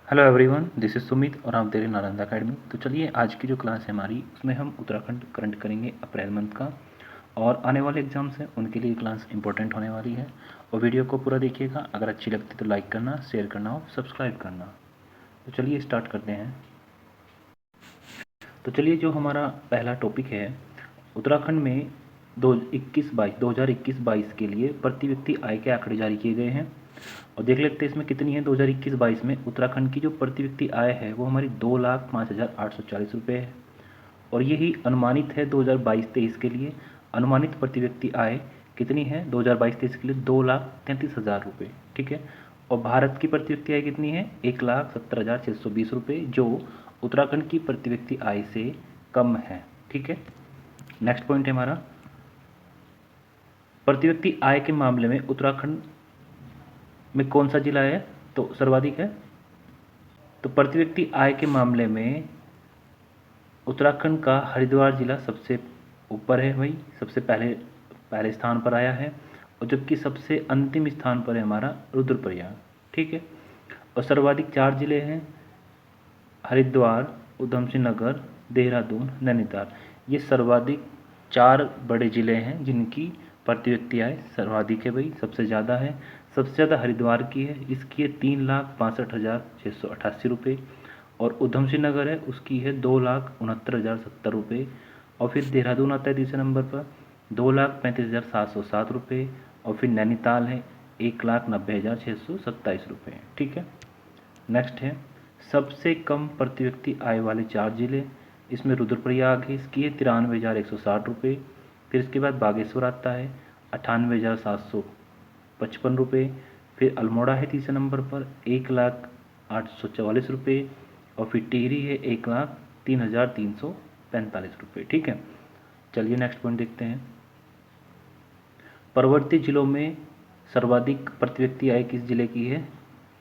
Hello everyone, this is Sumit और आप तेरे नालंदा अकेडमी। तो चलिए आज की जो क्लास है हमारी, उसमें हम उत्तराखंड करंट करेंगे अप्रैल मंथ का। और आने वाले एग्जाम्स हैं उनके लिए क्लास इंपॉर्टेंट होने वाली है। और वीडियो को पूरा देखिएगा। अगर अच्छी लगती तो लाइक करना, शेयर करना और सब्सक्राइब करना। तो चलिए स्टार्ट करते हैं। तो चलिए जो हमारा पहला टॉपिक है, उत्तराखंड में 2021-22 के लिए प्रति व्यक्ति आय के आंकड़े जारी किए गए हैं। और देख लेते हैं इसमें कितनी है। 2021-22 में उत्तराखंड की जो प्रति व्यक्ति आय है वो हमारी 2,05,840 रुपये है। और यही अनुमानित है 2022-23 के लिए। अनुमानित प्रति व्यक्ति आय कितनी है 2022-23 के लिए? 2,33,000 रुपये। ठीक है। और भारत की प्रति व्यक्ति आय कितनी है? 1,70,620 रुपये, जो उत्तराखंड की प्रति व्यक्ति आय से कम है। ठीक है। नेक्स्ट पॉइंट है हमारा, प्रति व्यक्ति आय के मामले में उत्तराखंड में कौन सा जिला है तो सर्वाधिक है? तो प्रति व्यक्ति आय के मामले में उत्तराखंड का हरिद्वार जिला सबसे ऊपर है भाई, सबसे पहले स्थान पर आया है। और जबकि सबसे अंतिम स्थान पर है हमारा रुद्रप्रयाग। ठीक है। और सर्वाधिक 4 जिले हैं, हरिद्वार, ऊधम सिंह नगर, देहरादून, नैनीताल। ये सर्वाधिक 4 बड़े ज़िले हैं जिनकी प्रति व्यक्ति आय सर्वाधिक है भाई, सबसे ज़्यादा है। सबसे ज़्यादा हरिद्वार की है, इसकी है 3,62,688 रुपये। और ऊधम सिंह नगर है, उसकी है 2,69,070 रुपये। और फिर देहरादून आता है तीसरे नंबर पर, 2,35,707 रुपये। और फिर नैनीताल है 1,90,627 रुपये। ठीक है। नेक्स्ट है सबसे कम प्रति व्यक्ति आय वाले 4 जिले। इसमें रुद्रप्रयाग है, इसकी है 93,160 रुपये। फिर इसके बाद बागेश्वर आता है 98,755 रुपये। फिर अल्मोड़ा है तीसरे नंबर पर 1,08,44 रुपये। और फिर टिहरी है 1,03,345 रुपये। ठीक है। चलिए नेक्स्ट पॉइंट देखते हैं। पर्वतीय जिलों में सर्वाधिक प्रति व्यक्ति आय किस जिले की है?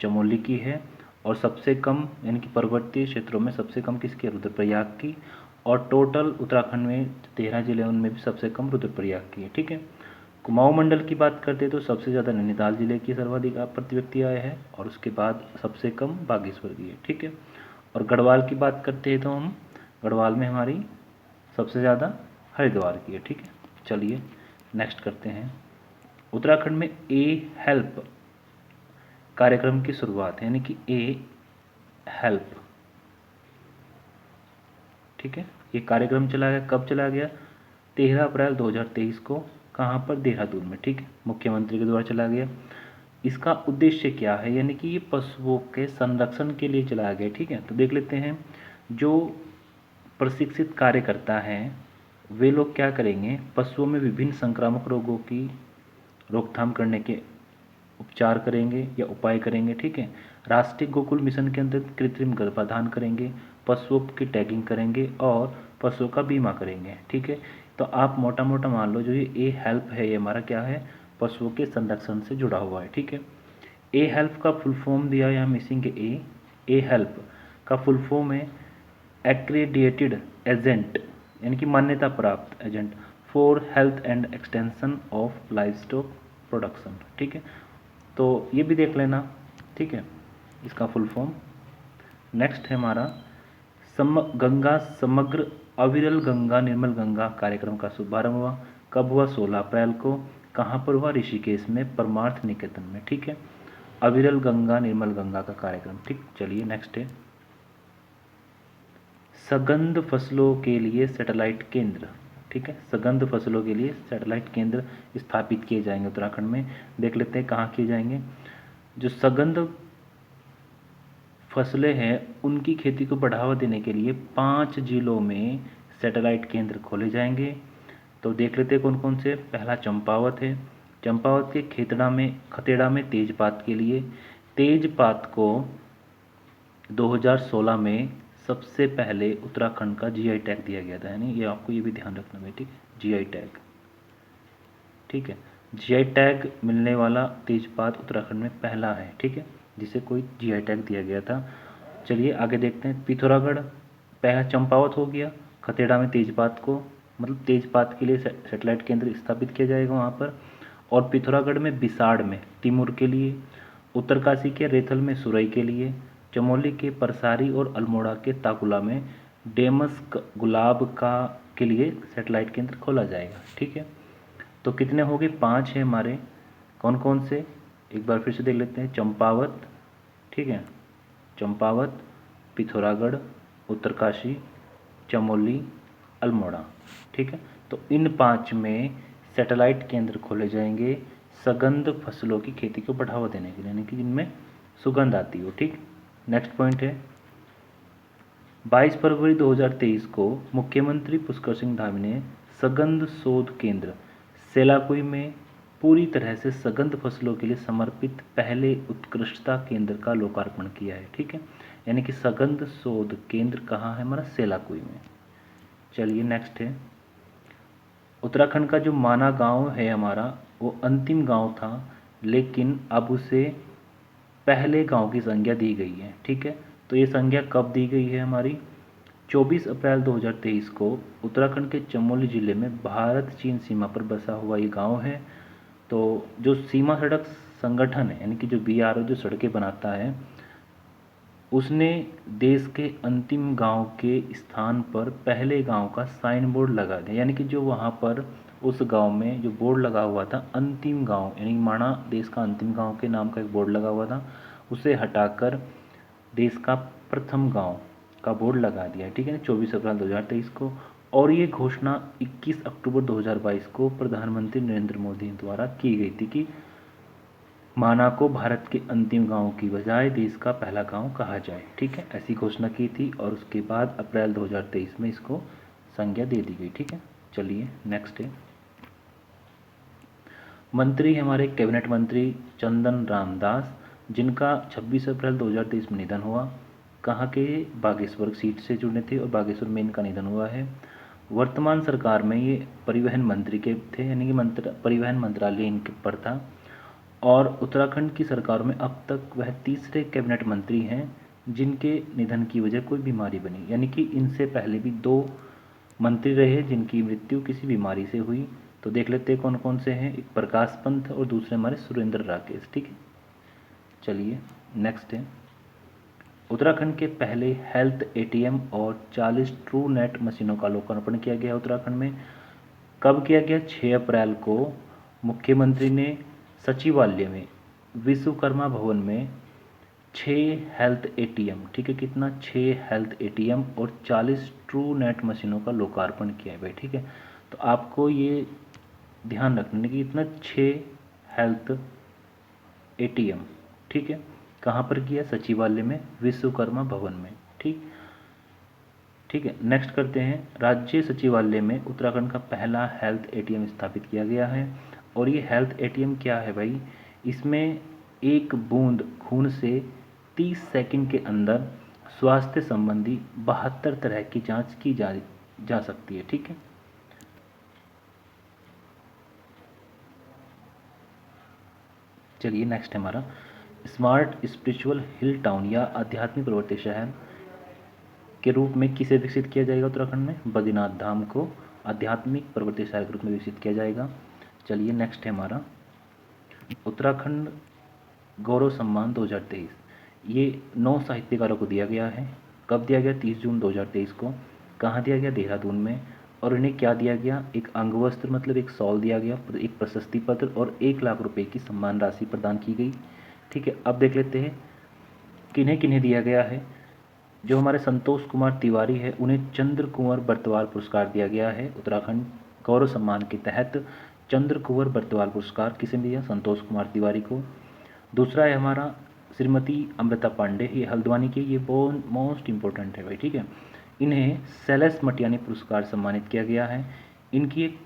चमोली की है। और सबसे कम यानी कि पर्वतीय क्षेत्रों में सबसे कम किसकी है? रुद्रप्रयाग की। और टोटल उत्तराखंड में 13 जिले उनमें भी सबसे कम रुद्रप्रयाग की है। ठीक है। कुमाऊं मंडल की बात करते हैं तो सबसे ज़्यादा नैनीताल जिले की सर्वाधिक प्रति व्यक्ति आय है। और उसके बाद सबसे कम बागेश्वर की है। ठीक है। और गढ़वाल की बात करते हैं तो हम गढ़वाल में हमारी सबसे ज़्यादा हरिद्वार की है। ठीक है। चलिए नेक्स्ट करते हैं। उत्तराखंड में ए हेल्प कार्यक्रम की शुरुआत है, यानी कि ए हेल्प। ठीक है। ये कार्यक्रम चला गया, कब चला गया? 13 अप्रैल 2023 को। कहाँ पर? देहरादून में। ठीक है। मुख्यमंत्री के द्वारा चला गया। इसका उद्देश्य क्या है? यानी कि ये पशुओं के संरक्षण के लिए चलाया गया। ठीक है। तो देख लेते हैं। जो प्रशिक्षित कार्यकर्ता हैं वे लोग क्या करेंगे? पशुओं में विभिन्न संक्रामक रोगों की रोकथाम करने के उपचार करेंगे या उपाय करेंगे। ठीक है। राष्ट्रीय गोकुल मिशन के अंतर्गत कृत्रिम गर्भाधान करेंगे, पशुओं की टैगिंग करेंगे और पशुओं का बीमा करेंगे। ठीक है। तो आप मोटा मोटा मान लो जो ये ए हेल्प है, ये हमारा क्या है? पशुओं के संरक्षण से जुड़ा हुआ है। ठीक है। ए हेल्प का फुल फॉर्म दिया यहाँ मिसिंग ए हेल्प का फुल फॉर्म है एक्रेडिएटेड एजेंट, यानी कि मान्यता प्राप्त agent for health and extension of life stock production. ठीक है। तो ये भी देख लेना। ठीक है, इसका फुल फॉर्म। नेक्स्ट है हमारा गंगा समग्र अविरल गंगा निर्मल गंगा कार्यक्रम का शुभारंभ हुआ। कब हुआ? 16 अप्रैल को। कहाँ पर हुआ? ऋषिकेश में, परमार्थ निकेतन में। ठीक है। अविरल गंगा निर्मल गंगा का कार्यक्रम। ठीक। चलिए नेक्स्ट है सगंध फसलों के लिए सैटेलाइट केंद्र। ठीक है। सगंध फसलों के लिए सैटेलाइट केंद्र स्थापित किए जाएंगे उत्तराखंड में। देख लेते हैं कहाँ किए जाएंगे। जो सगंध फसलें हैं उनकी खेती को बढ़ावा देने के लिए 5 जिलों में सैटेलाइट केंद्र खोले जाएंगे। तो देख लेते हैं कौन कौन से। पहला चंपावत है। चंपावत के खतेड़ा में तेजपात के लिए। तेजपात को 2016 में सबसे पहले उत्तराखंड का जीआई टैग दिया गया था, यानी ये आपको ये भी ध्यान रखना है। ठीक है। GI tag. ठीक है। जीआई टैग मिलने वाला तेजपात उत्तराखंड में पहला है। ठीक है, जिसे कोई जीआई टैग दिया गया था। चलिए आगे देखते हैं। पिथौरागढ़ पहला चंपावत हो गया, खतेड़ा में तेजपात को मतलब तेजपात के लिए सैटेलाइट केंद्र स्थापित किया जाएगा वहाँ पर। और पिथौरागढ़ में बिसाड़ में तिमूर के लिए, उत्तरकाशी के रेथल में सुरई के लिए, चमोली के परसारी और अल्मोड़ा के ताकुला में डेमस्क गुलाब का के लिए सेटेलाइट केंद्र खोला जाएगा। ठीक है, तो कितने हो गए? 5 है हमारे। कौन कौन से? एक बार फिर से देख लेते हैं। चंपावत, ठीक है, चंपावत, पिथौरागढ़, उत्तरकाशी, चमोली, अल्मोड़ा। ठीक है, तो इन 5 में सैटेलाइट केंद्र खोले जाएंगे सगंध फसलों की खेती को बढ़ावा देने के लिए, यानी कि जिनमें सुगंध आती हो। ठीक, नेक्स्ट पॉइंट है 22 फरवरी 2023 को मुख्यमंत्री पुष्कर सिंह धामी ने सगंध शोध केंद्र सेलाकुई में पूरी तरह से सगंध फसलों के लिए समर्पित पहले उत्कृष्टता केंद्र का लोकार्पण किया है। ठीक है, यानी कि सगंध शोध केंद्र कहाँ है? हमारा सेलाकुई में। चलिए नेक्स्ट है उत्तराखंड का जो माना गांव है हमारा, वो अंतिम गांव था, लेकिन अब उसे पहले गांव की संज्ञा दी गई है। ठीक है, तो ये संज्ञा कब दी गई है? हमारी 24 अप्रैल 2023 को उत्तराखंड के चमोली जिले में भारत चीन सीमा पर बसा हुआ ये गांव है। तो जो सीमा सड़क संगठन है, यानी कि जो BRO जो सड़कें बनाता है, उसने देश के अंतिम गांव के स्थान पर पहले गांव का साइन बोर्ड लगा दिया, यानी कि जो वहाँ पर उस गांव में जो बोर्ड लगा हुआ था अंतिम गांव, यानी माना देश का अंतिम गांव के नाम का एक बोर्ड लगा हुआ था, उसे हटाकर देश का प्रथम गांव का बोर्ड लगा दिया। ठीक है ना, 24 अप्रैल 2023 को। और ये घोषणा 21 अक्टूबर 2022 को प्रधानमंत्री नरेंद्र मोदी द्वारा की गई थी कि माना को भारत के अंतिम गांव की बजाय देश का पहला गांव कहा जाए। ठीक है, ऐसी घोषणा की थी और उसके बाद अप्रैल 2023 में इसको संज्ञा दे दी गई। ठीक है, चलिए नेक्स्ट है मंत्री हमारे कैबिनेट मंत्री चंदन रामदास, जिनका 26 अप्रैल 2023 में निधन हुआ। कहाँ के? बागेश्वर सीट से जुड़े थे और बागेश्वर में इनका निधन हुआ है। वर्तमान सरकार में ये परिवहन मंत्री के थे, यानी कि परिवहन मंत्रालय इनके पर था। और उत्तराखंड की सरकार में अब तक वह तीसरे कैबिनेट मंत्री हैं जिनके निधन की वजह कोई बीमारी बनी, यानी कि इनसे पहले भी 2 मंत्री रहे जिनकी मृत्यु किसी बीमारी से हुई। तो देख लेते हैं कौन कौन से हैं। एक प्रकाश पंत और दूसरे हमारे सुरेंद्र राकेश। ठीक है, चलिए नेक्स्ट है उत्तराखंड के पहले हेल्थ ATM और 40 ट्रू नेट मशीनों का लोकार्पण किया गया उत्तराखंड में। कब किया गया? 6 अप्रैल को मुख्यमंत्री ने सचिवालय में विश्वकर्मा भवन में 6 हेल्थ ATM, ठीक है, कितना? 6 हेल्थ ATM और 40 ट्रू नेट मशीनों का लोकार्पण किया है भाई। ठीक है, तो आपको ये ध्यान रखना कि इतना 6 हेल्थ ATM, ठीक है, कहाँ पर किया? सचिवालय में, विश्वकर्मा भवन में। ठीक ठीक है, नेक्स्ट करते हैं राज्य सचिवालय में उत्तराखंड का पहला हेल्थ ATM स्थापित किया गया है। और ये हेल्थ ATM क्या है भाई? इसमें एक बूंद खून से 30 सेकंड के अंदर स्वास्थ्य संबंधी 72 तरह की जांच की जा सकती है। ठीक है, चलिए नेक्स्ट है हमारा स्मार्ट स्पिरिचुअल हिल टाउन या आध्यात्मिक पर्वतीय शहर के रूप में किसे विकसित किया जाएगा उत्तराखंड में? बद्रीनाथ धाम को आध्यात्मिक पर्वतीय शहर के रूप में विकसित किया जाएगा। चलिए नेक्स्ट है हमारा उत्तराखंड गौरव सम्मान 2023। ये 9 साहित्यकारों को दिया गया है। कब दिया गया? 30 जून 2023 को। कहाँ दिया गया? देहरादून में। और इन्हें क्या दिया गया? एक अंगवस्त्र मतलब एक शॉल दिया गया, एक प्रशस्ति पत्र और 1 लाख रुपए की सम्मान राशि प्रदान की गई। ठीक है, अब देख लेते हैं किन्हें किन्हें दिया गया है। जो हमारे संतोष कुमार तिवारी है उन्हें चंद्र कुंवर बर्तवाल पुरस्कार दिया गया है उत्तराखंड गौरव सम्मान के तहत। चंद्र कुंवर बर्तवाल पुरस्कार किसे दिया? संतोष कुमार तिवारी को। दूसरा है हमारा श्रीमती अमृता पांडे, ये हल्द्वानी की, ये बहुत मोस्ट इंपॉर्टेंट है भाई। ठीक है, इन्हें सेलेस मटियानी पुरस्कार सम्मानित किया गया है। इनकी एक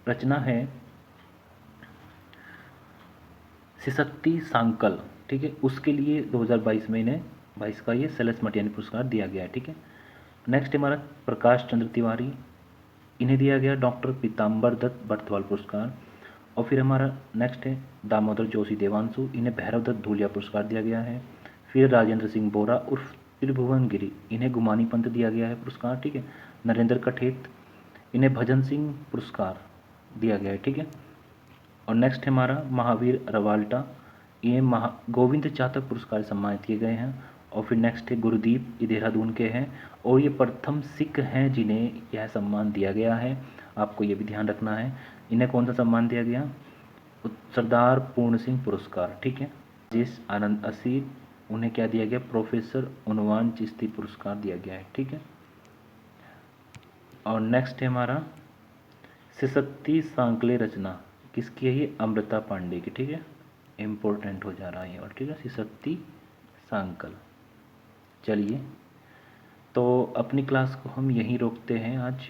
रचना है सिसक्ति सांकल, ठीक है, उसके लिए 2022 में इन्हें 22 का ये सेलेस मटियानी पुरस्कार दिया गया है। ठीक है, नेक्स्ट हमारा प्रकाश चंद्र तिवारी, इन्हें दिया गया डॉक्टर पीताम्बर दत्त बर्तवाल पुरस्कार। और फिर हमारा नेक्स्ट है दामोदर जोशी देवांशु, इन्हें भैरव दत्त धूलिया पुरस्कार दिया गया है। फिर राजेंद्र सिंह बोरा उर्फ त्रिभुवन गिरी, इन्हें गुमानी पंत दिया गया है पुरस्कार। ठीक है, नरेंद्र कठेत, इन्हें भजन सिंह पुरस्कार दिया गया है। ठीक है, और नेक्स्ट है हमारा महावीर रवाल्टा, ये गोविंद चातक पुरस्कार सम्मानित किए गए हैं। और फिर नेक्स्ट है गुरदीप, ये देहरादून के हैं और ये प्रथम सिख हैं जिन्हें यह सम्मान दिया गया है। आपको ये भी ध्यान रखना है। इन्हें कौन सा सम्मान दिया गया? सरदार पूर्ण सिंह पुरस्कार, ठीक है। जिस आनंद असीर, उन्हें क्या दिया गया? प्रोफेसर उनवान चिश्ती पुरस्कार दिया गया है, ठीक है। और नेक्स्ट है हमारा सिसक्ति सांकले रचना, किसकी है ये? अमृता पांडे की, ठीक है। इम्पोर्टेंट हो जा रहा है और ठीक है, सिसक्ति सांकल। चलिए, तो अपनी क्लास को हम यहीं रोकते हैं आज।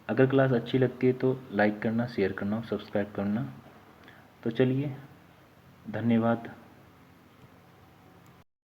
अगर क्लास अच्छी लगती है तो लाइक करना, शेयर करना और सब्सक्राइब करना। तो चलिए, धन्यवाद।